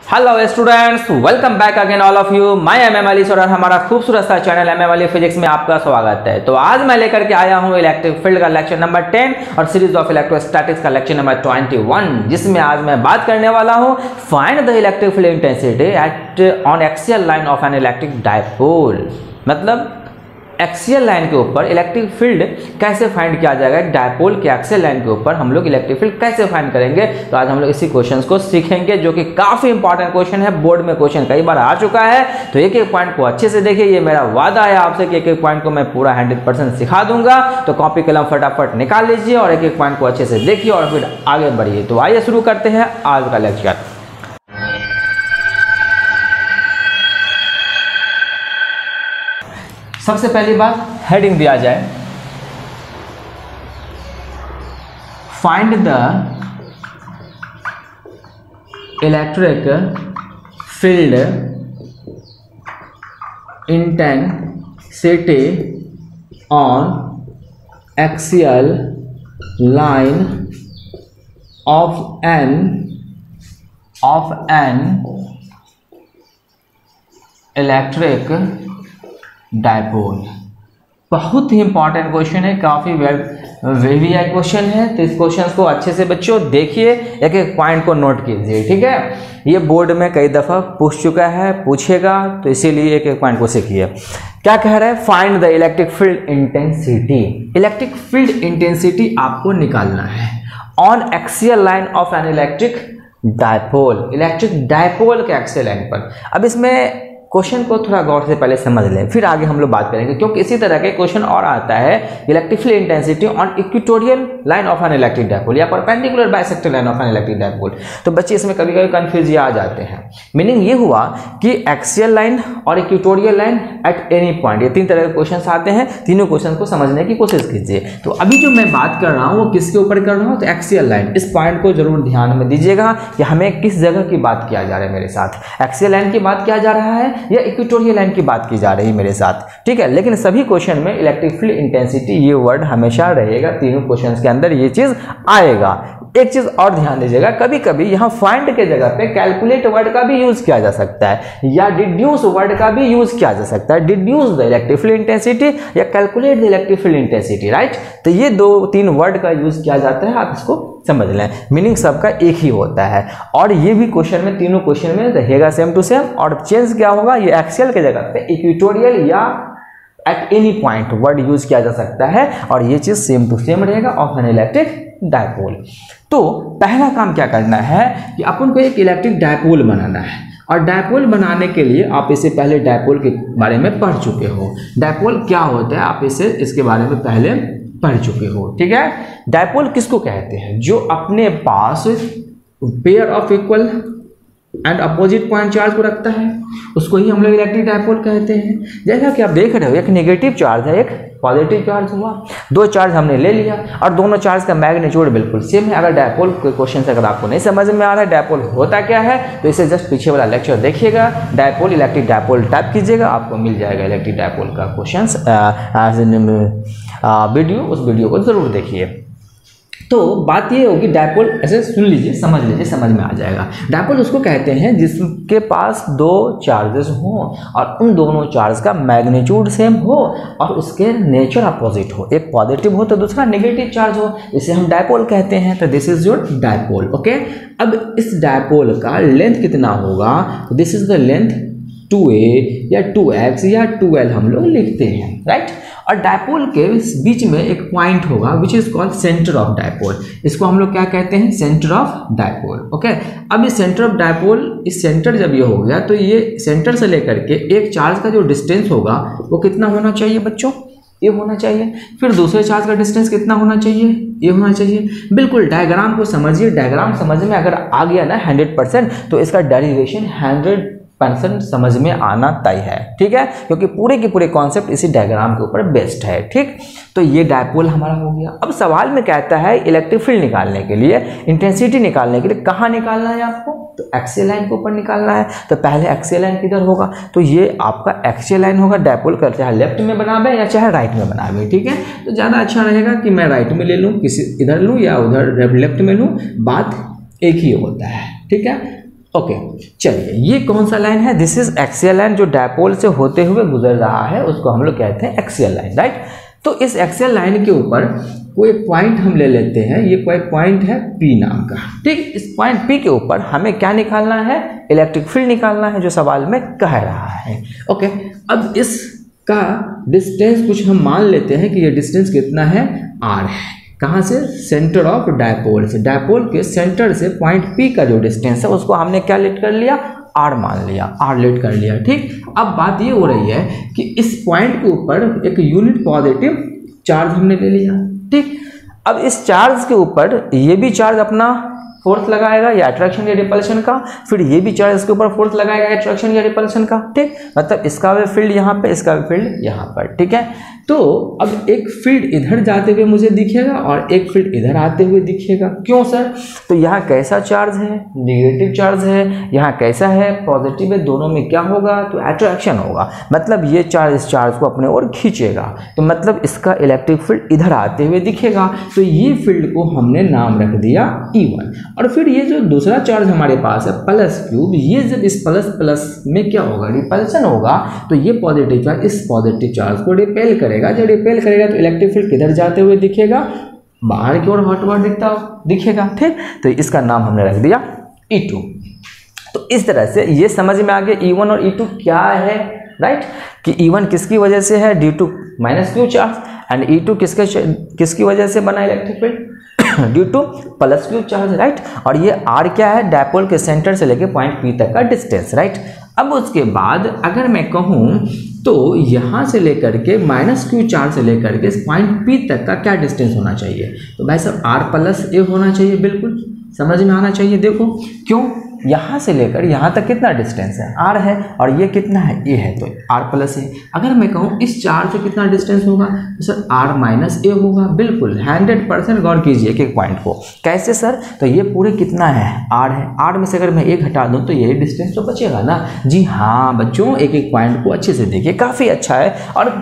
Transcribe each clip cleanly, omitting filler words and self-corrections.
Hello students, welcome back again all of you. मैं M M Ali sir और हमारा खूबसूरत सा channel M M Ali physics में आपका स्वागत है। तो आज मैं लेकर के आया हूं इलेक्ट्रिक फील्ड का लेक्चर नंबर 10 और सीरीज ऑफ इलेक्ट्रोस्टैटिक्स का लेक्चर नंबर 21, जिसमें आज मैं बात करने वाला हूं find the electric field intensity eight on axial line of an electric dipole. मतलब एक्सियल लाइन के ऊपर इलेक्ट्रिक फील्ड कैसे फाइंड किया जाएगा, डायपोल के एक्सियल लाइन के ऊपर हम लोग इलेक्ट्रिक फील्ड कैसे फाइंड करेंगे। तो आज हम लोग इसी क्वेश्चंस को सीखेंगे, जो कि काफी इंपॉर्टेंट क्वेश्चन है। बोर्ड में क्वेश्चन कई बार आ चुका है, तो एक एक पॉइंट को अच्छे से देखिए। ये मेरा वादा है आपसे कि एक एक पॉइंट को मैं पूरा 100% सिखा दूंगा। तो कॉपी कलम फटाफट निकाल लीजिए और एक एक पॉइंट को अच्छे से देखिए और फिर आगे बढ़िए। तो आइए शुरू करते हैं आज का लेक्चर। सबसे पहली बात, हेडिंग दिया जाए find the electric field intensity on axial line of an electric dipole. बहुत ही इंपॉर्टेंट क्वेश्चन है, काफी वेरी क्वेश्चन है। तो इस क्वेश्चन को अच्छे से बच्चों देखिए, एक एक पॉइंट को नोट कीजिए, ठीक है। ये बोर्ड में कई दफा पूछ चुका है, पूछेगा, तो इसीलिए एक एक पॉइंट को सीखिए। क्या कह रहा है? Find the electric field intensity. Electric field intensity आपको निकालना है on axial line of an electric dipole, electric dipole के एक्सियल लाइन पर। अब इसमें क्वेश्चन को थोड़ा गौर से पहले समझ लें, फिर आगे हम लोग बात करेंगे, क्योंकि इसी तरह के क्वेश्चन और आता है। Electric field intensity on equatorial line of an electric dipole या perpendicular bisector line of an electric dipole. तो बच्चे इसमें कभी कभी कंफ्यूज आ जाते हैं। मीनिंग ये हुआ कि एक्सियल लाइन और equatorial line at any point, ये तीन तरह के क्वेश्चन आते हैं। तीनों क्वेश्चन को समझने की कोशिश कीजिए। तो अभी जो मैं बात कर रहा हूँ वो किसके ऊपर कर रहा हूँ? तो एक्सियल लाइन। इस पॉइंट को जरूर ध्यान में दीजिएगा कि हमें किस जगह की बात किया जा रहा है मेरे साथ। एक्सियल लाइन की बात किया जा रहा है या इक्वेटोरियल लाइन की बात की जा रही है मेरे साथ, ठीक है। लेकिन सभी क्वेश्चन में इलेक्ट्रिक फील्ड इंटेंसिटी ये वर्ड हमेशा रहेगा, तीनों क्वेश्चंस के अंदर ये चीज आएगा। एक चीज और ध्यान दीजिएगा, कभी कभी यहाँ फाइंड के जगह पे कैलकुलेट वर्ड का भी यूज किया जा सकता है या डिड्यूस वर्ड का भी यूज किया जा सकता है। Deduce the electric field intensity या calculate the electric field intensity, right. तो ये दो तीन वर्ड का यूज किया जाता है, आप इसको समझ लें। मीनिंग सबका एक ही होता है और ये भी क्वेश्चन में, तीनों क्वेश्चन में रहेगा सेम टू सेम। और चेंज क्या होगा? ये एक्सियल के जगह पे इक्वेटोरियल या at any point word use किया जा सकता है और ये चीज सेम टू सेम रहेगा ऑफ एन इलेक्ट्रिक डायपोल। तो पहला काम क्या करना है कि अपन को एक इलेक्ट्रिक डायपोल बनाना है। और डायपोल बनाने के लिए आप इससे पहले डायपोल के बारे में पढ़ चुके हो। डायपोल क्या होता है आप इसके बारे में पहले पढ़ चुके हो, ठीक है। डायपोल किसको कहते हैं? जो अपने पास pair of equal and opposite point charge को रखता है, उसको ही हम लोग इलेक्ट्रिक डायपोल कहते हैं। जैसा कि आप देख रहे हो, एक नेगेटिव चार्ज है, एक पॉजिटिव चार्ज हुआ। दो चार्ज हमने ले लिया और दोनों चार्ज का मैग्नीट्यूड बिल्कुल सेम है। अगर डायपोल के क्वेश्चन से अगर आपको नहीं समझ में आ रहा है डायपोल होता क्या है, तो इसे जस्ट पीछे वाला लेक्चर देखिएगा, डायपोल इलेक्ट्रिक डायपोल टाइप कीजिएगा, आपको मिल जाएगा इलेक्ट्रिक डायपोल का क्वेश्चन वीडियो। उस वीडियो को जरूर देखिए। तो बात ये होगी, डायपोल ऐसे सुन लीजिए, समझ लीजिए, समझ में आ जाएगा। डायपोल उसको कहते हैं जिसके पास दो चार्जेस हों और उन दोनों चार्ज का मैग्नीट्यूड सेम हो और उसके नेचर अपोजिट हो। एक पॉजिटिव हो तो दूसरा नेगेटिव चार्ज हो, इसे हम डायपोल कहते हैं। तो this is your dipole, okay. अब इस डायपोल का लेंथ कितना होगा? This is the length 2a या 2x या 2l हम लोग लिखते हैं, राइट। और डायपोल के बीच में एक पॉइंट होगा which is called centre of dipole. इसको हम लोग क्या कहते हैं? Centre of dipole, okay. अब इस सेंटर ऑफ डायपोल, इस सेंटर जब ये हो गया तो ये सेंटर से लेकर के एक चार्ज का जो डिस्टेंस होगा वो कितना होना चाहिए बच्चों? ये होना चाहिए। फिर दूसरे चार्ज का डिस्टेंस कितना होना चाहिए? ये होना चाहिए। बिल्कुल डायग्राम को समझिए। डायग्राम समझ में अगर आ गया ना 100%, तो इसका डेरिवेशन 100% समझ में आना तय है, ठीक है, क्योंकि पूरे के पूरे कॉन्सेप्ट इसी डायग्राम के ऊपर बेस्ड है, ठीक। तो ये डायपोल हमारा हो गया। अब सवाल में कहता है इलेक्ट्रिक फील्ड निकालने के लिए, इंटेंसिटी निकालने के लिए कहाँ निकालना है आपको? तो एक्सियल लाइन के ऊपर निकालना है। तो पहले एक्सियल लाइन किधर होगा? तो ये आपका एक्सियल लाइन होगा। डायपोल का चाहे लेफ्ट में बनावे या चाहे राइट में बनावे, ठीक है। तो ज़्यादा अच्छा रहेगा कि मैं राइट में ले लूँ, किसी इधर लूँ या उधर लेफ्ट में लूँ, बात एक ही होता है, ठीक है। ओके चलिए, ये कौन सा लाइन है? दिस इज एक्सियल लाइन, जो डायपोल से होते हुए गुजर रहा है उसको हम लोग कहते हैं एक्सियल लाइन, राइट। तो इस एक्सियल लाइन के ऊपर कोई पॉइंट हम ले लेते हैं, ये कोई पॉइंट है P नाम का, ठीक। इस पॉइंट P के ऊपर हमें क्या निकालना है? इलेक्ट्रिक फील्ड निकालना है, जो सवाल में कह रहा है। ओके, अब इसका डिस्टेंस कुछ हम मान लेते हैं कि ये डिस्टेंस कितना है? R है। कहाँ से? सेंटर ऑफ डायपोल से। डायपोल के सेंटर से पॉइंट P का जो डिस्टेंस है उसको हमने क्या लेट कर लिया? R मान लिया, R लेट कर लिया, ठीक। अब बात ये हो रही है कि इस पॉइंट के ऊपर एक यूनिट पॉजिटिव चार्ज हमने ले लिया, ठीक। अब इस चार्ज के ऊपर ये भी चार्ज अपना फोर्स लगाएगा या अट्रैक्शन या रिपल्शन का, फिर ये भी चार्ज इसके ऊपर फोर्स लगाएगा अट्रैक्शन या रिपल्शन का, ठीक। मतलब इसका भी फील्ड यहाँ पे, इसका भी फील्ड यहाँ पर, ठीक है। तो अब एक फील्ड इधर जाते हुए मुझे दिखेगा और एक फील्ड इधर आते हुए दिखेगा। क्यों सर? तो यहाँ कैसा चार्ज है? नेगेटिव चार्ज है। यहाँ कैसा है? पॉजिटिव है। दोनों में क्या होगा? तो अट्रैक्शन होगा। मतलब ये चार्ज इस चार्ज को अपने ओर खींचेगा, तो मतलब इसका इलेक्ट्रिक फील्ड इधर आते हुए दिखेगा। तो ये फील्ड को हमने नाम रख दिया E1। और फिर ये जो दूसरा चार्ज हमारे पास है प्लस क्यूब, ये जब इस प्लस प्लस में क्या होगा? रिपल्शन होगा। तो ये पॉजिटिव चार्ज इस पॉजिटिव चार्ज को रिपेल करेगा। जब रिपेल करेगा तो इलेक्ट्रिक फील्ड किधर जाते हुए दिखेगा? बाहर की ओर हॉटवर्ड दिखेगा, ठीक। तो इसका नाम हमने रख दिया E2। तो इस तरह से ये समझ में आ गया E1 और E2 क्या है, राइट। कि E1 किसकी वजह से है? Due to minus Q charge, and E2 किसकी वजह से बना electric field? Due to plus Q charge, right. और ये R क्या है? डायपोल के सेंटर से लेके पॉइंट P तक का डिस्टेंस, राइट। अब उसके बाद अगर मैं कहूँ तो यहाँ से लेकर के माइनस क्यू चार्ज से लेकर के पॉइंट P तक का क्या डिस्टेंस होना चाहिए? तो भाई साहब R प्लस A होना चाहिए, बिल्कुल समझ में आना चाहिए। देखो क्यों, यहाँ से लेकर यहाँ तक कितना डिस्टेंस है? R है, और ये कितना है? A है, तो R प्लस A। अगर मैं कहूँ इस चार्ज से कितना डिस्टेंस होगा? तो सर R माइनस A होगा, बिल्कुल 100% गौर कीजिए एक एक पॉइंट को। कैसे सर? तो ये पूरे कितना है? R है। R में से अगर मैं एक हटा दूँ तो यही डिस्टेंस तो बचेगा ना। जी हाँ बच्चों, एक एक पॉइंट को अच्छे से देखिए, काफ़ी अच्छा है और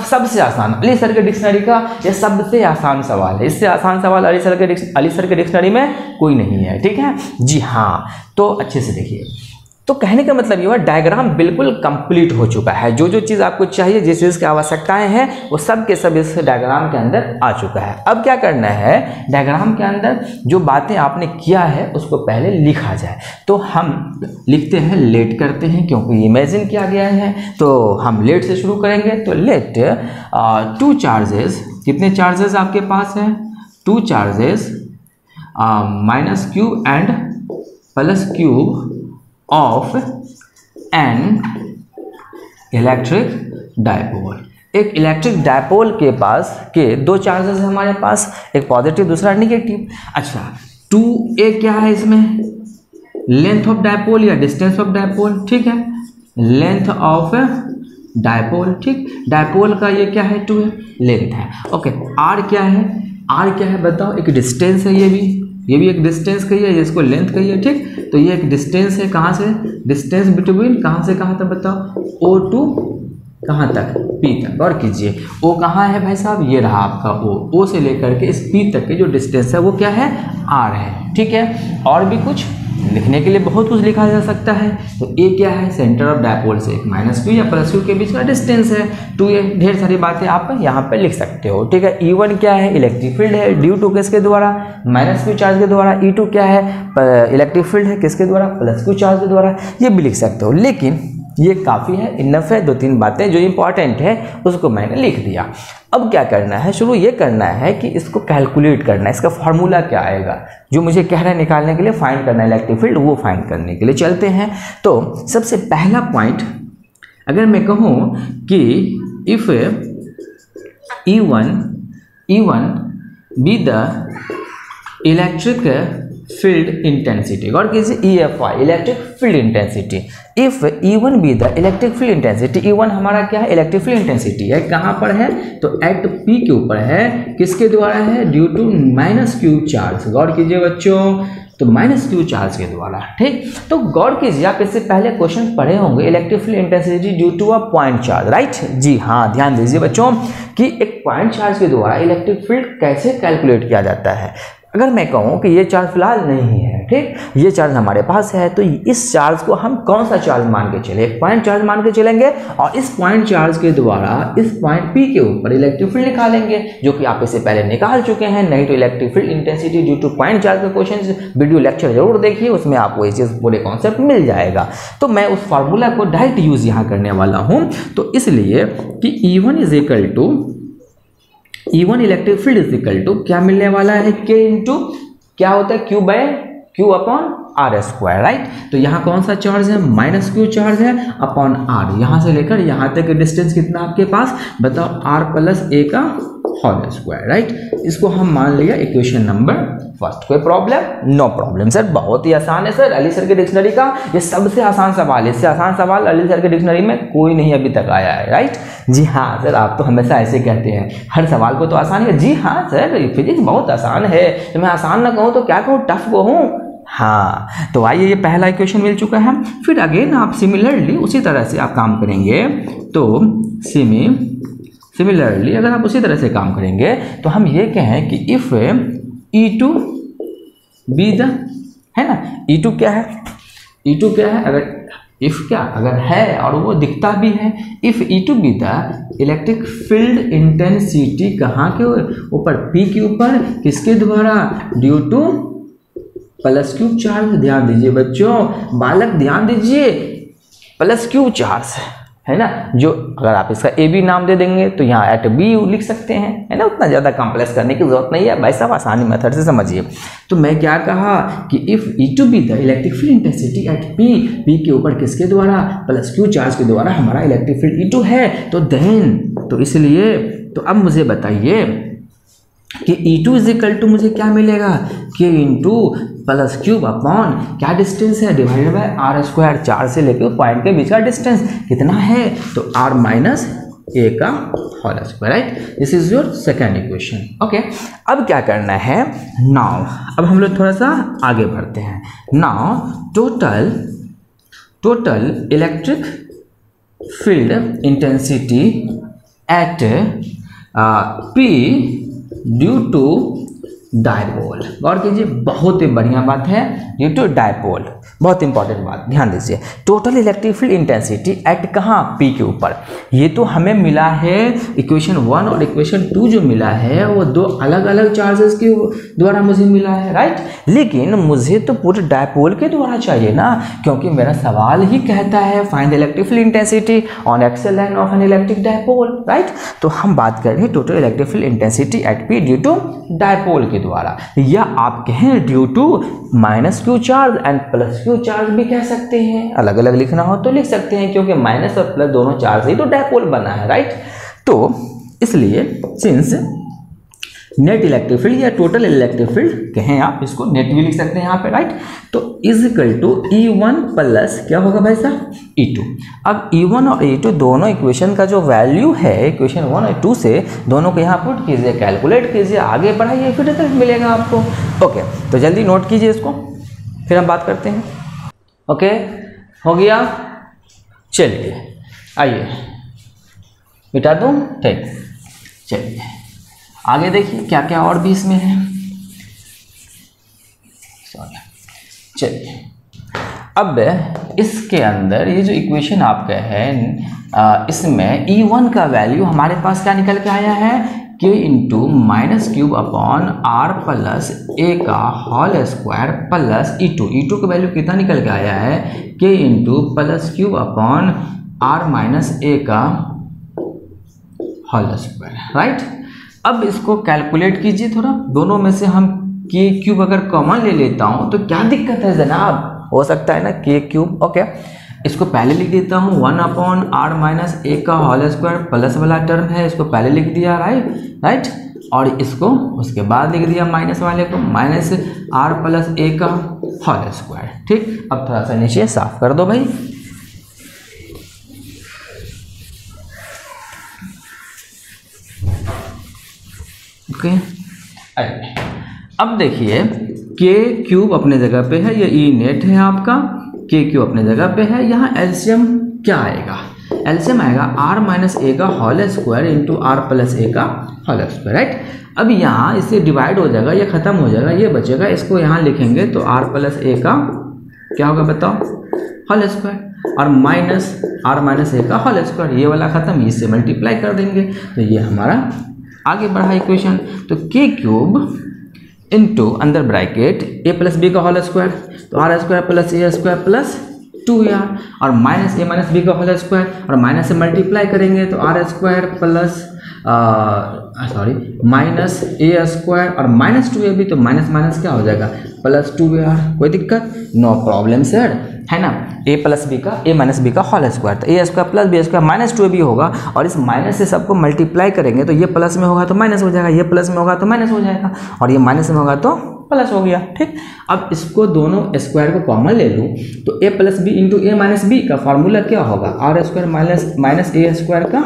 सबसे आसान अली सर के डिक्शनरी का यह सबसे आसान सवाल है। इससे आसान सवाल अली सर के डिक्शनरी में कोई नहीं है, ठीक है जी हाँ। तो अच्छे से देखिए, तो कहने का मतलब ये हुआ डायग्राम बिल्कुल कंप्लीट हो चुका है। जो जो चीज़ आपको चाहिए, जिस चीज़ की आवश्यकताएं हैं, वो सब के सब इस डायग्राम के अंदर आ चुका है। अब क्या करना है? डायग्राम के अंदर जो बातें आपने किया है उसको पहले लिखा जाए। तो हम लिखते हैं, लेट करते हैं, क्योंकि इमेजिन किया गया है। तो हम लेट से शुरू करेंगे। तो लेट 2 चार्जेस, कितने चार्जेस आपके पास हैं? 2 charges minus cube and plus cube of an electric dipole. एक इलेक्ट्रिक डायपोल के पास के 2 चार्जेस है हमारे पास, एक पॉजिटिव दूसरा निगेटिव। अच्छा 2a क्या है इसमें? लेंथ ऑफ डायपोल या डिस्टेंस ऑफ डायपोल, ठीक है। लेंथ ऑफ डायपोल, ठीक। डायपोल का ये क्या है? 2 है, लेंथ है। ओके, R क्या है? R क्या है बताओ? एक डिस्टेंस है, ये भी एक डिस्टेंस कही है, इसको लेंथ कही है, ठीक। तो ये एक डिस्टेंस है, कहाँ से? डिस्टेंस बिटवीन कहाँ से कहाँ तक बताओ? O टू कहाँ तक? P तक। और कीजिए O कहाँ है भाई साहब? ये रहा आपका O से लेकर के इस P तक के जो डिस्टेंस है वो क्या है? R है, ठीक है। और भी कुछ लिखने के लिए बहुत कुछ लिखा जा सकता है। तो A क्या है? सेंटर ऑफ डायपोल से माइनस क्यू या प्लस क्यू के बीच का डिस्टेंस है। 2a, ढेर सारी बातें आप यहाँ पे लिख सकते हो, ठीक है। E1 क्या है? इलेक्ट्रिक फील्ड है, ड्यू टू किसके द्वारा? माइनस क्यू चार्ज के द्वारा। E2 क्या है? इलेक्ट्रिक फील्ड है, किसके द्वारा? प्लस क्यू चार्ज के द्वारा। ये भी लिख सकते हो, लेकिन ये काफ़ी है, इनफ है। 2-3 बातें जो इंपॉर्टेंट है उसको मैंने लिख दिया। अब क्या करना है? शुरू ये करना है कि इसको कैलकुलेट करना है, इसका फॉर्मूला क्या आएगा जो मुझे कह रहा है निकालने के लिए, फाइंड करना है इलेक्ट्रिक फील्ड, वो फाइंड करने के लिए चलते हैं। तो सबसे पहला पॉइंट अगर मैं कहूँ कि if E1 be the electric field intensity, और किसी EFI electric field intensity. If E1 be the electric field intensity, E1 हमारा क्या है? इलेक्ट्रिक फील्ड इंटेंसिटी है। कहाँ पर है? तो एट P के ऊपर है, किसके द्वारा है? Due to minus Q charge. गौर कीजिए बच्चों, तो माइनस क्यू चार्ज के द्वारा, ठीक। तो गौर कीजिए, आप इससे पहले क्वेश्चन पढ़े होंगे, electric field intensity due to a point charge, right. जी हाँ, ध्यान दीजिए बच्चों कि एक पॉइंट चार्ज के द्वारा इलेक्ट्रिक फील्ड कैसे कैलकुलेट किया जाता है। अगर मैं कहूँ कि ये चार्ज फिलहाल नहीं है, ठीक, ये चार्ज हमारे पास है, तो इस चार्ज को हम कौन सा चार्ज मान के चले, एक पॉइंट चार्ज मान के चलेंगे और इस पॉइंट चार्ज के द्वारा इस पॉइंट P के ऊपर इलेक्ट्रिक फील्ड निकालेंगे, जो कि आप इससे पहले निकाल चुके हैं। नहीं तो electric field intensity due two point charge का क्वेश्चन वीडियो लेक्चर जरूर देखिए, उसमें आपको ये चीज पूरे कॉन्सेप्ट मिल जाएगा। तो मैं उस फार्मूला को डायरेक्ट यूज यहाँ करने वाला हूँ, तो इसलिए कि E1 is equal to E1 electric field is equal to क्या मिलने वाला है, K इंटू क्या होता है Q upon R square, right. तो यहाँ कौन सा चार्ज है, माइनस क्यू चार्ज है अपॉन आर, यहाँ से लेकर यहाँ तक डिस्टेंस कितना आपके पास बताओ, आर प्लस ए का होल स्क्वायर, राइट। इसको हम मान लिया इक्वेशन नंबर फर्स्ट। कोई प्रॉब्लम? नो प्रॉब्लम सर, बहुत ही आसान है सर। अली सर की डिक्शनरी का ये सबसे आसान सवाल है, इससे आसान सवाल अली सर की डिक्शनरी में कोई नहीं अभी तक आया है, राइट। जी हाँ सर, आप तो हमेशा ऐसे कहते हैं, हर सवाल को तो आसान है। जी हाँ सर, फिजिक्स बहुत आसान है, तो मैं आसान ना कहूँ तो क्या कहूँ, टफ कहूँ। हाँ, तो आइए, ये पहला इक्वेशन मिल चुका है। फिर अगेन आप सिमिलरली उसी तरह से आप काम करेंगे, तो सिमिलरली अगर आप उसी तरह से काम करेंगे तो हम ये कहें कि इफ E2 बी द, है ना, E2 क्या है, E2 क्या है, अगर इफ क्या अगर है और वो दिखता भी है, if E2 be the electric field intensity कहाँ के ऊपर, P के ऊपर, किसके द्वारा, due to plus Q charge. ध्यान दीजिए बच्चों, बालक ध्यान दीजिए, प्लस क्यू चार्ज है ना, जो अगर आप इसका ए बी नाम दे देंगे तो यहाँ एट बी लिख सकते हैं, है ना, उतना ज़्यादा कॉम्प्लेक्स करने की जरूरत नहीं है भाई साहब, आसानी मेथड से समझिए। तो मैं क्या कहा कि if E2 be the electric field intensity at P के ऊपर किसके द्वारा, प्लस क्यू चार्ज के द्वारा हमारा इलेक्ट्रिक फील्ड E2 है, तो देन, तो इसलिए, तो अब मुझे बताइए कि E2 इज इक्वल टू मुझे क्या मिलेगा, K into plus cube upon क्या डिस्टेंस है, डिवाइडेड बाय आर स्क्वायर, चार से लेकर पॉइंट के बीच का डिस्टेंस कितना है, तो R माइनस ए का whole square, right. This is your second equation. Okay, अब क्या करना है, नाउ अब हम लोग थोड़ा सा आगे बढ़ते हैं। Now total electric field intensity at P due to dipole. गौर कीजिए, बहुत ही बढ़िया बात है, ड्यू टू डायपोल, बहुत इंपॉर्टेंट बात, ध्यान दीजिए। Total electric field intensity at कहाँ, P के ऊपर। ये तो हमें मिला है इक्वेशन 1 और इक्वेशन 2 जो मिला है वो दो अलग अलग चार्जेस के द्वारा मुझे मिला है, राइट। लेकिन मुझे तो पूरे डायपोल के द्वारा चाहिए ना, क्योंकि मेरा सवाल ही कहता है find the electric field intensity on axial line of an electric dipole, right. तो हम बात कर रहे हैं total electric field intensity at P due to dipole के द्वारा, या आप कहें due to minus Q charge and plus Q charge भी कह सकते हैं, अलग अलग लिखना हो तो लिख सकते हैं, क्योंकि माइनस और प्लस दोनों चार्ज ही तो डायपोल बना है, राइट। तो इसलिए सिंस नेट इलेक्ट्रिक फील्ड या टोटल इलेक्ट्रिक फील्ड कहें आप, इसको नेट भी लिख सकते हैं यहाँ पे, राइट। तो is equal to E1 plus क्या होगा भाई साहब, E2। अब E1 और E2 दोनों इक्वेशन का जो वैल्यू है इक्वेशन 1 और 2 से, दोनों को यहाँ पुट कीजिए, कैलकुलेट कीजिए, आगे बढ़ाइए, फिर रिजल्ट मिलेगा आपको। ओके, तो जल्दी नोट कीजिए इसको, फिर हम बात करते हैं। ओके, हो गया, चलिए आइए मिटा दूँ, ठीक, चलिए आगे देखिए क्या क्या और भी इसमें है। सॉरी, चलिए अब इसके अंदर ये जो इक्वेशन आपका है, इसमें E1 का वैल्यू हमारे पास क्या निकल के आया है, K into minus cube upon R plus A का होल स्क्वायर प्लस E2 का वैल्यू कितना निकल के आया है, K into plus cube upon R minus A का होल स्क्वायर, राइट। अब इसको कैलकुलेट कीजिए थोड़ा, दोनों में से हम K क्यूब अगर कॉमन ले लेता हूँ तो क्या दिक्कत है जनाब, हो सकता है ना K क्यूब। ओके, इसको पहले लिख देता हूँ 1 अपॉन R माइनस ए का होल स्क्वायर, प्लस वाला टर्म है इसको पहले लिख दिया, राइट, और इसको उसके बाद लिख दिया माइनस वाले को, माइनस R प्लस ए का होल स्क्वायर, ठीक। अब थोड़ा सा नीचे साफ कर दो भाई। ओके, अब देखिए K क्यूब अपने जगह पे है, ये E नेट है आपका, K क्यूब अपने जगह पे है, यहाँ एलसीएम क्या आएगा, एलसीएम आएगा आर माइनस ए का whole square into R plus A का होल स्क्वायर, राइट। अब यहाँ इससे डिवाइड हो जाएगा, ये खत्म हो जाएगा, ये बचेगा, इसको यहाँ लिखेंगे तो आर प्लस ए का क्या होगा बताओ, होल स्क्वायर, और माइनस आर माइनस ए का होल स्क्वायर, ये वाला खत्म, इससे मल्टीप्लाई कर देंगे तो ये हमारा आगे बढ़ा इक्वेशन। तो के क्यूब इंटू अंदर ब्रैकेट ए प्लस बी का होल स्क्वायर, तो R square plus A square plus 2 और माइनस ए माइनस बी का होल स्क्वायर, और माइनस से मल्टीप्लाई करेंगे तो R square plus minus A square और माइनस 2a भी, तो माइनस माइनस क्या हो जाएगा प्लस 2ar। कोई दिक्कत, नो प्रॉब्लम सर, है ना। a प्लस बी का a माइनस बी का होल स्क्वायर, तो a square plus B square minus 2ab होगा, और इस माइनस से सबको मल्टीप्लाई करेंगे तो ये प्लस में होगा तो माइनस हो जाएगा, ये प्लस में होगा तो माइनस हो जाएगा, और ये माइनस में होगा तो प्लस हो गया, ठीक। अब इसको दोनों स्क्वायर को कॉमन ले लूँ तो a plus B into A minus B का फॉर्मूला क्या होगा, R square minus A square का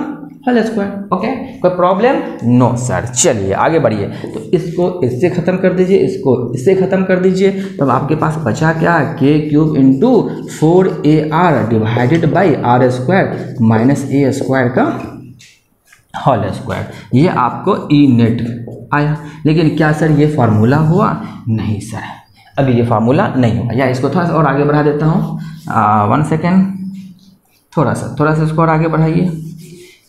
होल स्क्वायर। ओके, कोई प्रॉब्लम, नो सर। चलिए आगे बढ़िए, तो इसको इससे खत्म कर दीजिए, इसको इससे खत्म कर दीजिए, तब आपके पास बचा क्या, K cube into 4ar divided by R square minus A square का होल स्क्वायर। ये आपको ई नेट आया, लेकिन क्या सर ये फार्मूला हुआ, नहीं सर, अभी ये फार्मूला नहीं हुआ। या इसको थोड़ा सा और आगे बढ़ा देता हूँ, 1 सेकेंड, थोड़ा सा इसको और आगे बढ़ाइए,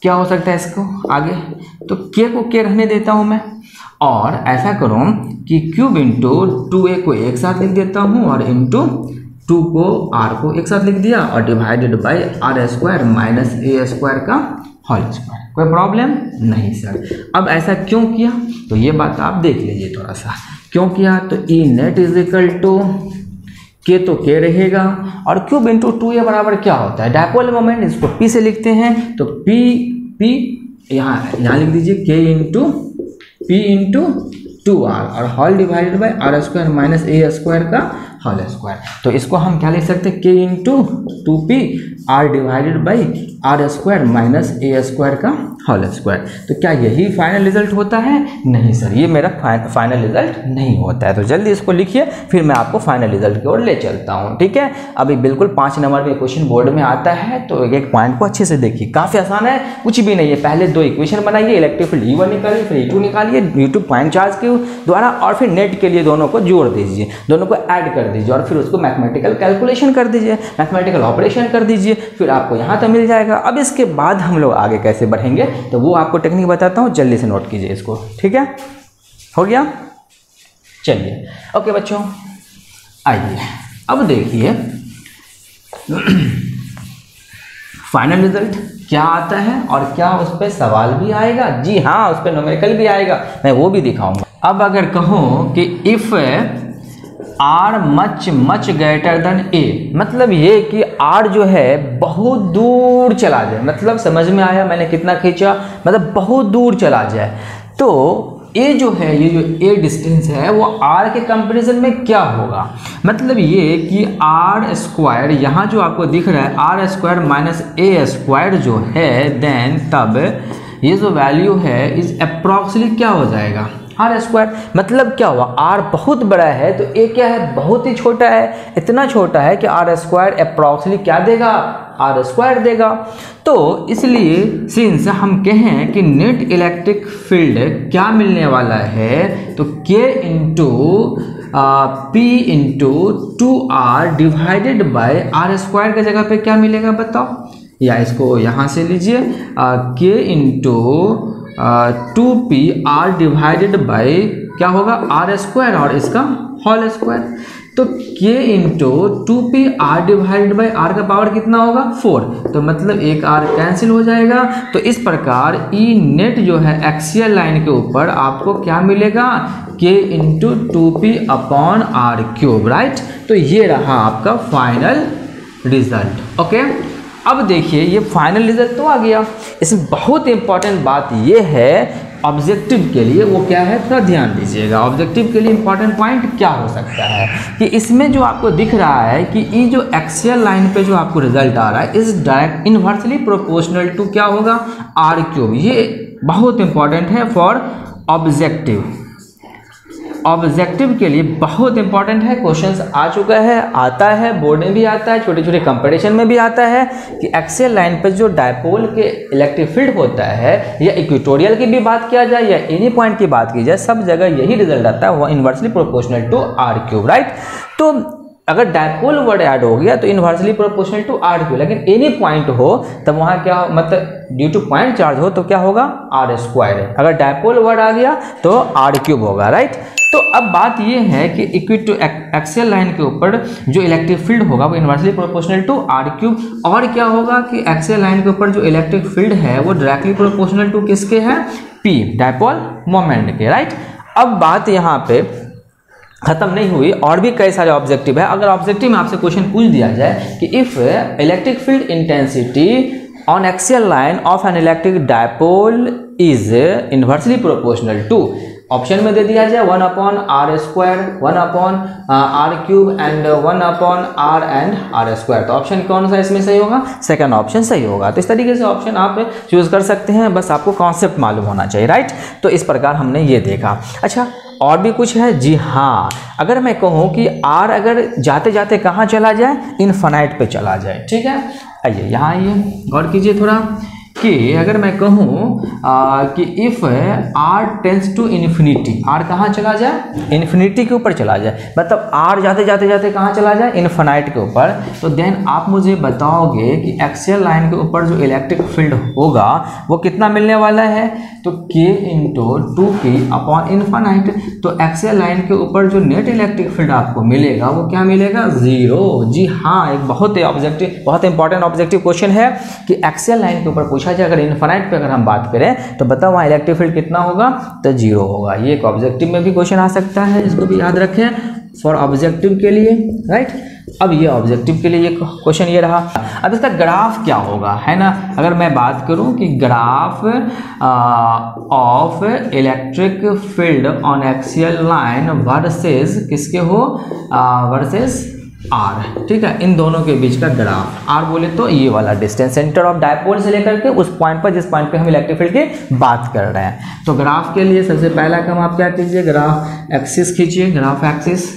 क्या हो सकता है इसको आगे, तो के को के रहने देता हूँ मैं, और ऐसा करूँ कि क्यूब इंटू 2a को एक साथ लिख देता हूँ, और इंटू 2 को r को एक साथ लिख दिया, और divided by R square minus A square का होल स्क्वायर। कोई प्रॉब्लम नहीं सर। अब ऐसा क्यों किया, तो ये बात आप देख लीजिए थोड़ा सा, क्यों किया, तो E net is equal to के तो के रहेगा, और क्यूब इंटू 2a बराबर क्या होता है, डायपोल मोमेंट, इसको p से लिखते हैं, तो p यहाँ लिख दीजिए के इंटू p इंटू 2r, और whole divided by R square minus A square का होल स्क्वायर। तो इसको हम क्या लिख सकते हैं, K into 2p R divided by R square minus A square का होल स्क्वायर। तो क्या यही फाइनल रिजल्ट होता है, नहीं सर, ये मेरा फाइनल रिजल्ट नहीं होता है। तो जल्दी इसको लिखिए, फिर मैं आपको फाइनल रिजल्ट की ओर ले चलता हूँ, ठीक है। अभी बिल्कुल 5 नंबर में क्वेश्चन बोर्ड में आता है, तो एक पॉइंट को अच्छे से देखिए, काफ़ी आसान है, कुछ भी नहीं है। पहले 2 इक्वेशन बनाइए, इलेक्ट्रिक फील्ड E1 निकालिए, फिर E2 निकालिए ड्यू पॉइंट चार्ज के द्वारा, और फिर नेट के लिए दोनों को जोड़ दीजिए, दोनों को ऐड कर दीजिए, और फिर उसको मैथमेटिकल कैलकुलेशन कर दीजिए, मैथमेटिकल ऑपरेशन कर दीजिए, फिर आपको यहाँ तक मिल जाएगा। अब इसके बाद हम लोग आगे कैसे बढ़ेंगे, तो वो आपको टेक्निक बताता हूँ, जल्दी से नोट कीजिए इसको, ठीक है, हो गया। चलिए ओके बच्चों, आइए अब देखिए फाइनल रिजल्ट क्या आता है, और क्या उस पर सवाल भी आएगा, जी हाँ, उस पर न्यूमेरिकल भी आएगा, मैं वो भी दिखाऊंगा। अब अगर कहूँ कि if R much greater than A, मतलब ये कि आर जो है बहुत दूर चला जाए, मतलब समझ में आया मैंने कितना खींचा, मतलब बहुत दूर चला जाए, तो ए जो है, ये जो ए डिस्टेंस है वो आर के कंपैरिजन में क्या होगा, मतलब ये कि आर स्क्वायर, यहाँ जो आपको दिख रहा है R square minus A square जो है, देन तब ये जो वैल्यू है इज अप्रॉक्सिमेटली क्या हो जाएगा, आर स्क्वायर। मतलब क्या हुआ, आर बहुत बड़ा है तो ए क्या है, बहुत ही छोटा है, इतना छोटा है कि आर स्क्वायर अप्रॉक्सिमेटली क्या देगा, आर स्क्वायर देगा। तो इसलिए सिंस हम कहें कि नेट इलेक्ट्रिक फील्ड क्या मिलने वाला है, तो K into P into 2r divided by R square की जगह पे क्या मिलेगा बताओ, या इसको यहाँ से लीजिए, के into 2p r divided by क्या होगा, आर स्क्वायर, और इसका होल स्क्वायर। तो k into 2p r divided by r का पावर कितना होगा, 4, तो मतलब एक r कैंसिल हो जाएगा। तो इस प्रकार E नेट जो है एक्सियल लाइन के ऊपर आपको क्या मिलेगा, k into 2p upon r cube, right. तो ये रहा आपका फाइनल रिजल्ट। ओके, अब देखिए ये फाइनल रिजल्ट तो आ गया, इसमें बहुत इंपॉर्टेंट बात ये है ऑब्जेक्टिव के लिए, वो क्या है थोड़ा ध्यान दीजिएगा। ऑब्जेक्टिव के लिए इंपॉर्टेंट पॉइंट क्या हो सकता है कि इसमें जो आपको दिख रहा है कि ये जो एक्सियल लाइन पे जो आपको रिजल्ट आ रहा है is direct inversely proportional to क्या होगा, आर क्यूब। ये बहुत इंपॉर्टेंट है फॉर ऑब्जेक्टिव। ऑब्जेक्टिव के लिए बहुत इंपॉर्टेंट है, क्वेश्चंस आ चुका है, आता है, बोर्ड में भी आता है, छोटे छोटे कंपटीशन में भी आता है कि एक्सियल लाइन पर जो डायपोल के इलेक्ट्रिक फील्ड होता है, या इक्वेटोरियल की भी बात किया जाए या एनी पॉइंट की बात की जाए, सब जगह यही रिजल्ट आता है, वो inversely proportional to R cube, right. तो अगर डायपोल वर्ड ऐड हो गया तो inversely proportional to R cube, लेकिन एनी पॉइंट हो तब वहाँ क्या मतलब ड्यू टू पॉइंट चार्ज हो तो क्या होगा, आर स्क्वायर है। अगर डायपोल वर्ड आ गया तो आर क्यूब होगा, राइट। तो अब बात ये है कि एक्सियल लाइन के ऊपर जो इलेक्ट्रिक फील्ड होगा वो inversely proportional to R cube, और क्या होगा कि एक्सियल लाइन के ऊपर जो इलेक्ट्रिक फील्ड है वो डायरेक्टली प्रोपोर्शनल टू किसके है, पी, डायपोल मोमेंट के, राइट। अब बात यहाँ पे खत्म नहीं हुई, और भी कई सारे ऑब्जेक्टिव है। अगर ऑब्जेक्टिव में आपसे क्वेश्चन पूछ दिया जाए कि if electric field intensity on axial line of an electric dipole is inversely proportional to, option में दे दिया जाए 1 upon R square, 1 upon R cube and 1 upon R and R square, तो ऑप्शन कौन सा इसमें सही होगा, सेकंड ऑप्शन सही होगा। तो इस तरीके से ऑप्शन आप चूज कर सकते हैं, बस आपको कॉन्सेप्ट मालूम होना चाहिए, राइट। तो इस प्रकार हमने ये देखा। अच्छा, और भी कुछ है, जी हाँ। अगर मैं कहूँ कि आर अगर जाते जाते कहाँ चला जाए, इनफाइनाइट पे चला जाए, ठीक है। आइए यहाँ आइए गौर कीजिए थोड़ा कि अगर मैं कहूँ कि if R tends to infinity, R कहाँ चला जाए, इन्फिनिटी के ऊपर चला जाए, मतलब आर जाते जाते जाते कहाँ चला जाए, इनफाइनाइट के ऊपर, तो देन आप मुझे बताओगे कि एक्सियल लाइन के ऊपर जो इलेक्ट्रिक फील्ड होगा वो कितना मिलने वाला है, तो k into 2p upon infinite. तो एक्सियल लाइन के ऊपर जो नेट इलेक्ट्रिक फील्ड आपको मिलेगा वो क्या मिलेगा, 0। जी हाँ, एक बहुत इंपॉर्टेंट ऑब्जेक्टिव क्वेश्चन है कि एक्सियल लाइन के ऊपर पूछा जाए, अगर इनफाइनाइट पे अगर हम बात करें तो बताओ वहाँ इलेक्ट्रिक फील्ड कितना होगा, तो 0 होगा। ये एक ऑब्जेक्टिव में भी क्वेश्चन आ सकता है, इसको भी याद रखें फॉर ऑब्जेक्टिव के लिए, राइट। अब ये ऑब्जेक्टिव के लिए ये क्वेश्चन ये रहा। अब इसका ग्राफ क्या होगा, है ना। अगर मैं बात करूं कि graph of electric field on axial line versus किसके हो, वर्सेस आर, ठीक है, इन दोनों के बीच का ग्राफ। आर बोले तो ये वाला डिस्टेंस सेंटर ऑफ डायपोल से लेकर के उस पॉइंट पर जिस पॉइंट पे हम इलेक्ट्रिक फील्ड की बात कर रहे हैं। तो ग्राफ के लिए सबसे पहला काम आप क्या कीजिए, ग्राफ एक्सिस खींचिए, ग्राफ एक्सिस।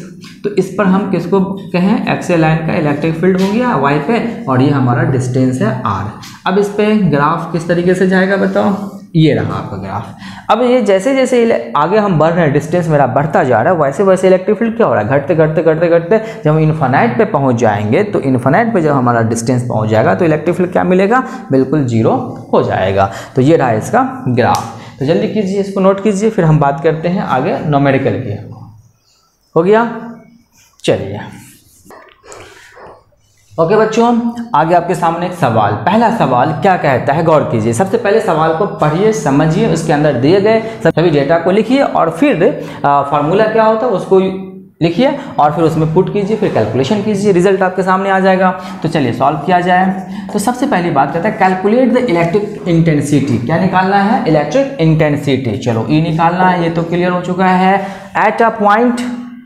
तो इस पर हम किसको कहें, एक्सियल लाइन का इलेक्ट्रिक फील्ड हो गया वाई पे, और ये हमारा डिस्टेंस है आर। अब इस पे ग्राफ किस तरीके से जाएगा बताओ, ये रहा आपका ग्राफ। अब ये जैसे जैसे आगे हम बढ़ रहे हैं, डिस्टेंस मेरा बढ़ता जा रहा है, वैसे वैसे इलेक्ट्रिक फील्ड क्या हो रहा है, घटते घटते घटते घटते जब हम इनफाइनाइट पे पहुंच जाएंगे, तो इनफाइनाइट पे जब हमारा डिस्टेंस पहुंच जाएगा तो इलेक्ट्रिक फील्ड क्या मिलेगा, बिल्कुल 0 हो जाएगा। तो ये रहा इसका ग्राफ। तो जल्दी कीजिए, इसको नोट कीजिए, फिर हम बात करते हैं आगे न्यूमेरिकल की। हो गया, चलिए ओके बच्चों, आगे आपके सामने एक सवाल। पहला सवाल क्या कहता है, गौर कीजिए। सबसे पहले सवाल को पढ़िए, समझिए, उसके अंदर दिए गए सभी डेटा को लिखिए, और फिर फार्मूला क्या होता है उसको लिखिए, और फिर उसमें पुट कीजिए, फिर कैलकुलेशन कीजिए, रिजल्ट आपके सामने आ जाएगा। तो चलिए सॉल्व किया जाए। तो सबसे पहली बात कहता है कैलकुलेट द इलेक्ट्रिक इंटेंसिटी। क्या निकालना है, इलेक्ट्रिक इंटेंसिटी। चलो ई निकालना है, ये तो क्लियर हो चुका है। एट अ पॉइंट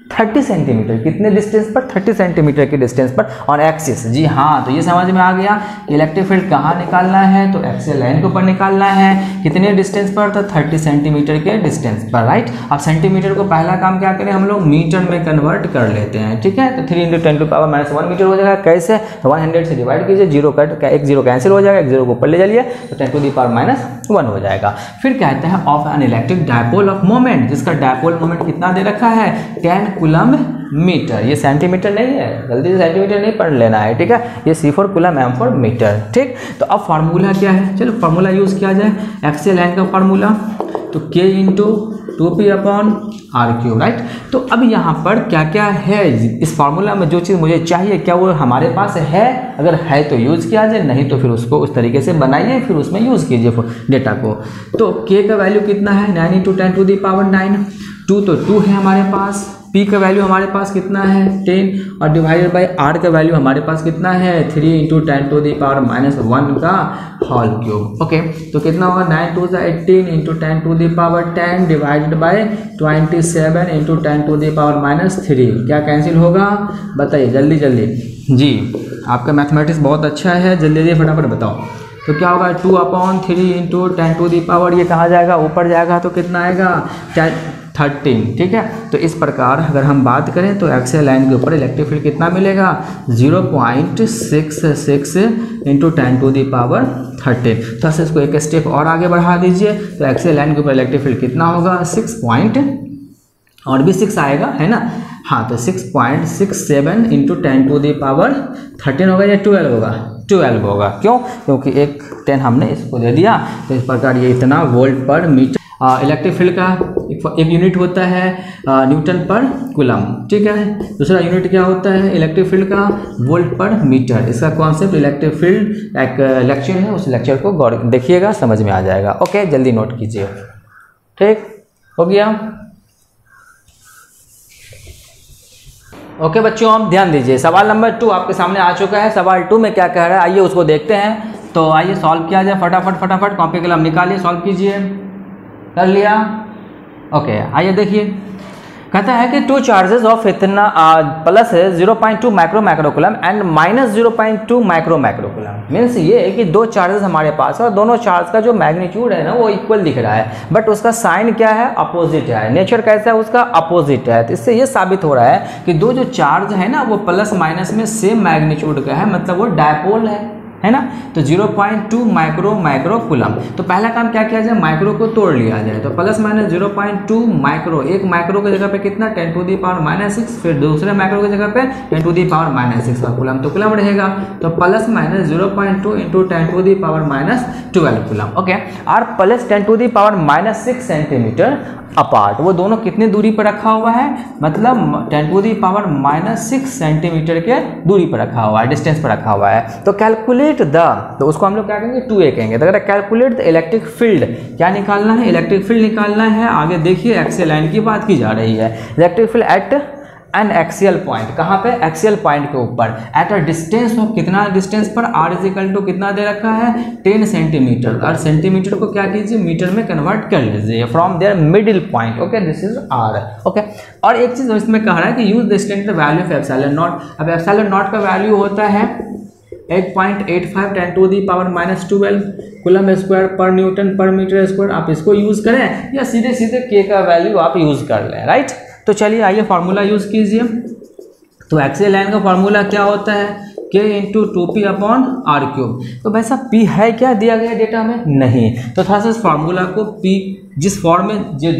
30 सेंटीमीटर, कितने डिस्टेंस पर, 30 सेंटीमीटर के डिस्टेंस पर ऑन एक्सिस। जी हाँ, तो ये समझ में आ गया। इलेक्ट्रिक फील्ड कहाँ निकालना है, तो एक्सियल लाइन के ऊपर निकालना है। कितने डिस्टेंस पर, तो 30 सेंटीमीटर के डिस्टेंस पर, राइट। अब सेंटीमीटर को पहला काम क्या करें, हम लोग मीटर में कन्वर्ट कर लेते हैं, ठीक है। तो 3 × 10⁻⁻1 मीटर हो जाएगा। कैसे, तो 100 से डिवाइड कीजिए, 0 कट, एक 0 कैंसिल हो जाएगा, एक 0 को ऊपर ले जाइए, तो 10⁻⁻1 हो जाएगा। फिर कहता है of an electric dipole of moment, जिसका डायपोल मोमेंट कितना दे रखा है, 10 कूलम मीटर। ये सेंटीमीटर नहीं है, जल्दी से सेंटीमीटर नहीं पढ़ लेना है, ठीक है। ये C for coulomb, M for metre, ठीक। तो अब फार्मूला क्या है, चलो फार्मूला यूज किया जाए। एक्सियल लाइन का फार्मूला तो K × 2p upon R cube, right. तो अब यहाँ पर क्या क्या है इस फार्मूला में, जो चीज़ मुझे चाहिए क्या वो हमारे पास है, अगर है तो यूज़ किया जाए, नहीं तो फिर उसको उस तरीके से बनाइए, फिर उसमें यूज़ कीजिए डेटा को। तो K का वैल्यू कितना है, 9 × 10⁻⁹। 2 तो 2 है हमारे पास। P का वैल्यू हमारे पास कितना है, 10, और डिवाइडेड बाय R का वैल्यू हमारे पास कितना है, 3 × 10⁻⁻1 का होल क्यूब। ओके, तो कितना होगा, 9 × 2 = 18 × 10⁻10 डिवाइडेड बाय 27 × 10⁻3। क्या कैंसिल होगा, बताइए जल्दी जल्दी। जी, आपका मैथमेटिक्स बहुत अच्छा है, जल्दी जल्दी फटाफट बताओ। तो क्या होगा, 2/3 × 10⁻, ये कहाँ जाएगा, ऊपर जाएगा, तो कितना आएगा, 13, ठीक है। तो इस प्रकार अगर हम बात करें तो एक्सियल लाइन के ऊपर इलेक्ट्रिक फील्ड कितना मिलेगा 0.66 इंटू 10⁻13। तो ऐसे इसको एक स्टेप और आगे बढ़ा दीजिए तो एक्सियल लाइन के ऊपर इलेक्ट्रिक फील्ड कितना होगा 6 और भी 6 आएगा, है ना। हाँ, तो 6.67 इंटू 10⁻13 होगा या 12 होगा, 12 होगा। क्यों? क्योंकि एक 10 हमने इसको दे दिया। तो इस प्रकार ये इतना वोल्ट पर मीटर इलेक्ट्रिक फील्ड का एक यूनिट होता है न्यूटन पर कूलम, ठीक है। दूसरा यूनिट क्या होता है इलेक्ट्रिक फील्ड का वोल्ट पर मीटर। इसका कॉन्सेप्ट इलेक्ट्रिक फील्ड एक लेक्चर है, उस लेक्चर को गौर देखिएगा, समझ में आ जाएगा। ओके, जल्दी नोट कीजिए। ठीक हो गया। ओके बच्चों, आप ध्यान दीजिए। सवाल नंबर 2 आपके सामने आ चुका है। सवाल 2 में क्या कह रहा है आइए उसको देखते हैं। तो आइए सॉल्व किया जाए फटाफट कॉपी कलम निकालिए, सॉल्व कीजिए। कर लिया? ओके, आइए देखिए। कहता है कि 2 चार्जेस ऑफ इतना प्लस है 0.2 माइक्रोकूलम एंड -0.2 माइक्रोकूलम। मीन्स ये है कि 2 चार्जेस हमारे पास है और दोनों चार्ज का जो मैग्नीट्यूड है ना वो इक्वल दिख रहा है, बट उसका साइन क्या है अपोजिट है। नेचर कैसा है उसका अपोजिट है। तो इससे ये साबित हो रहा है कि 2 जो चार्ज है ना वो प्लस माइनस में सेम मैग्नीट्यूड का है, मतलब वो डायपोल है ना। तो 0.2 माइक्रोकूलम। तो पहला काम क्या किया जाए माइक्रो को तोड़ लिया जाए। तो प्लस माइनस 0.2 माइक्रो, एक माइक्रो की जगह पे कितना 10⁻⁻6, फिर दूसरे माइक्रो की जगह पे 10⁻⁻6 का कूलम, तो कूलम रहेगा। तो plus minus 0.2 into 10⁻⁻12 coulomb. Okay, और प्लस 10⁻⁻6 सेंटीमीटर अपार्ट। वो दोनों कितनी दूरी पर रखा हुआ है, मतलब 10⁻⁻6 सेंटीमीटर के दूरी पर रखा हुआ है, डिस्टेंस पर रखा हुआ है। तो कैलकुलेट द, तो उसको हम लोग क्या कहेंगे 2a कहेंगे। तो अगर कैलकुलेट द इलेक्ट्रिक फील्ड, क्या निकालना है इलेक्ट्रिक फील्ड निकालना है। आगे देखिए एक्सियल लाइन की बात की जा रही है। Electric field at N axial point, कहाँ पे एक्सियल पॉइंट के ऊपर, एट अ डिस्टेंस ऑफ, कितना डिस्टेंस पर, r इजिकल टू कितना दे रखा है 10 सेंटीमीटर। और सेंटीमीटर को क्या कीजिए मीटर में कन्वर्ट कर लीजिए from there middle point. Okay, this is r। Okay, और एक चीज इसमें कह रहा है कि use the standard value of epsilon naught. अब एप्सिलॉन नॉट का वैल्यू होता है 8.85 10⁻⁻12 कूलम स्क्वायर पर न्यूटन पर मीटर स्क्वायर। आप इसको यूज करें या सीधे सीधे k का वैल्यू आप यूज कर लें, राइट। तो चलिए आइए फार्मूला यूज कीजिए। तो एक्सियल लाइन का फार्मूला क्या होता है k इंटू 2p/r³। तो वैसा p है क्या दिया गया डेटा में, नहीं। तो थोड़ा सा इस फार्मूला को p जिस फॉर्म में जो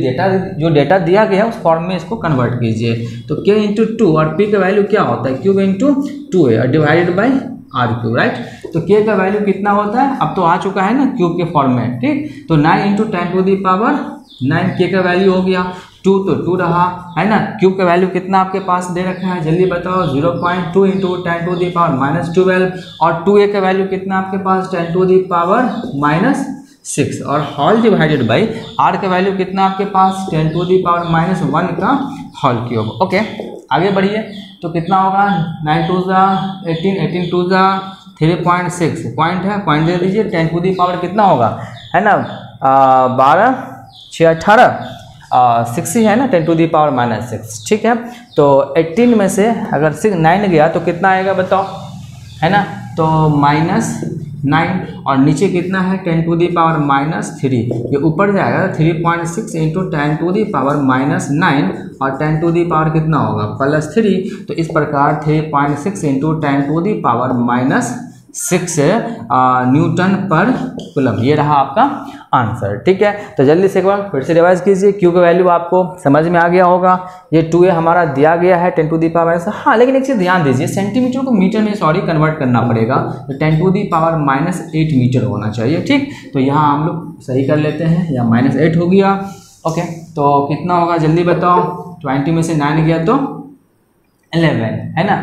डेटा दिया गया उस फॉर्म में इसको कन्वर्ट कीजिए। तो k इंटू 2 और p का वैल्यू क्या होता है cube into 2a divided by r³, right. तो k का वैल्यू कितना होता है, अब तो आ चुका है ना क्यूब के फॉर्म में, ठीक। तो 9 इंटू 10⁻9 k का वैल्यू हो गया 2, तो 2 रहा, है ना। क्यूब का वैल्यू कितना आपके पास दे रखा है जल्दी बताओ 0.2 इंटू 10⁻⁻12 और 2a का वैल्यू कितना आपके पास 10⁻⁻6 और होल डिवाइडेड बाई r का वैल्यू कितना आपके पास 10⁻⁻1 का होल क्यूब। ओके, आगे बढ़िए। तो कितना होगा 9 2 18, 18 2 3.6 पॉइंट है, पॉइंट दे दीजिए। 10⁻ कितना होगा, है ना 12 6 18 6 ही है ना 10⁻⁻6, ठीक है। तो 18 में से अगर 9 गया तो कितना आएगा बताओ, है ना। तो -9 और नीचे कितना है 10⁻⁻3, ये ऊपर जाएगा 3.6 इंटू 10⁻�9 और 10 कितना होगा +3। तो इस प्रकार 3.6 इंटू 10⁻⁻6 न्यूटन पर कूलम, ये रहा आपका आंसर, ठीक है। तो जल्दी से एक बार फिर से रिवाइज कीजिए। क्यू का वैल्यू आपको समझ में आ गया होगा। ये 2a हमारा दिया गया है 10⁻। हाँ, लेकिन एक चीज़ ध्यान दीजिए, सेंटीमीटर को मीटर में कन्वर्ट करना पड़ेगा। तो 10⁻8 मीटर होना चाहिए, ठीक। तो यहाँ हम लोग सही कर लेते हैं, या -8 हो गया। ओके, तो कितना होगा जल्दी बताओ। 20 में से 9 गया तो 11, है ना।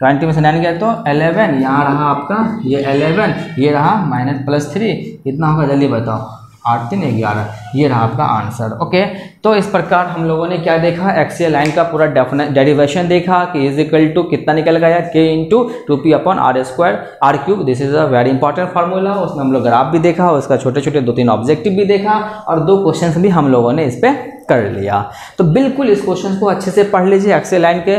20 में से 9 गया तो 11, यहाँ रहा आपका ये 11, ये रहा -+3, कितना होगा जल्दी बताओ 8 3 11, ये रहा आपका आंसर। ओके, तो इस प्रकार हम लोगों ने क्या देखा, एक्सियल लाइन का पूरा डेरिवेशन देखा कि इज इक्वल टू कितना निकल गया k into 2p/r² r³। This is a very important formula. उसमें हम लोग ग्राफ भी देखा, उसका छोटे छोटे 2-3 ऑब्जेक्टिव भी देखा और 2 क्वेश्चंस भी हम लोगों ने इस पे कर लिया। तो बिल्कुल इस क्वेश्चन को अच्छे से पढ़ लीजिए, एक्सेल लाइन के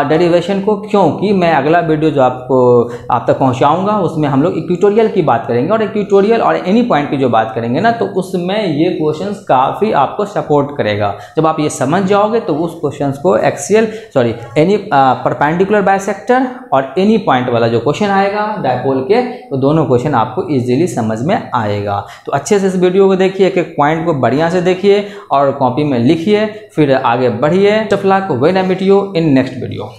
डेरिवेशन को, क्योंकि मैं अगला वीडियो जो आप तक पहुंचाऊंगा उसमें हम लोग इक्वेटोरियल की बात करेंगे, और इक्वेटोरियल और एनी पॉइंट की जो बात करेंगे ना, तो उसमें ये क्वेश्चंस काफ़ी आपको सपोर्ट करेगा। जब आप ये समझ जाओगे तो उस क्वेश्चंस को एनी परपेंडिकुलर बाइसेक्टर और एनी पॉइंट वाला जो क्वेश्चन आएगा डायपोल के, तो दोनों क्वेश्चन आपको इजीली समझ में आएगा। तो अच्छे से इस वीडियो को देखिए, एक एक पॉइंट को बढ़िया से देखिए और कॉपी में लिखिए, फिर आगे बढ़िए। Tough luck, when I meet you in next video.